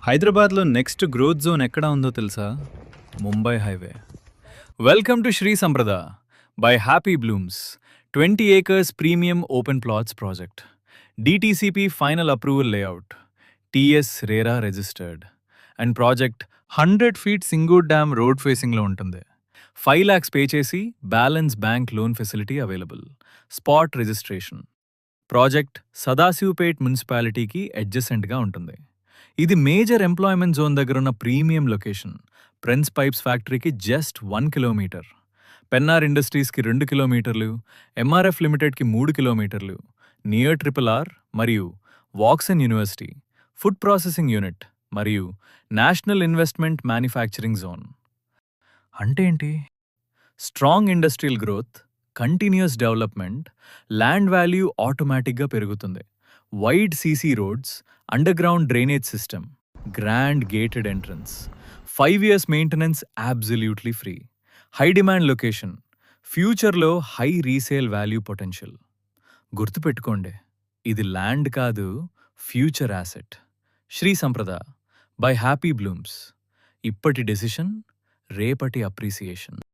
హైదరాబాద్లో next growth zone ఎక్కడ ఉందో తెలుసా? Mumbai highway. Welcome to Shri Sampada by happy blooms 20 acres premium open plots project. DTCP final approval layout, TS RERA registered and project 100 feet Singur dam road ఫేసింగ్లో ఉంటుంది. 5 lakhs pay చేసి balance bank loan facility available. Spot registration. Project Sadashivpet మున్సిపాలిటీకి అడ్జసెంట్గా ఉంటుంది. ఇది major employment zone దగ్గరున్న premium location. Prince pipes ఫ్యాక్టరీకి just 1 kilometer, Pennar ఇండస్ట్రీస్కి 2 kilometers, ఎంఆర్ఎఫ్ లిమిటెడ్కి 3 kilometers, నియర్ RRR మరియు Woxsen university, food processing unit మరియు నేషనల్ ఇన్వెస్ట్మెంట్ మ్యానుఫ్యాక్చరింగ్ జోన్. అంటే ఏంటి? Strong industrial growth, continuous development, land value ఆటోమేటిక్గా పెరుగుతుంది. Wide CC roads, underground drainage system, grand gated entrance, 5 years maintenance absolutely free. High demand location, ఫ్యూచర్లో high resale value potential. గుర్తుపెట్టుకోండి, ఇది land కాదు, future asset. Shri Sampada by happy Blooms. ఇప్పటి decision, రేపటి appreciation.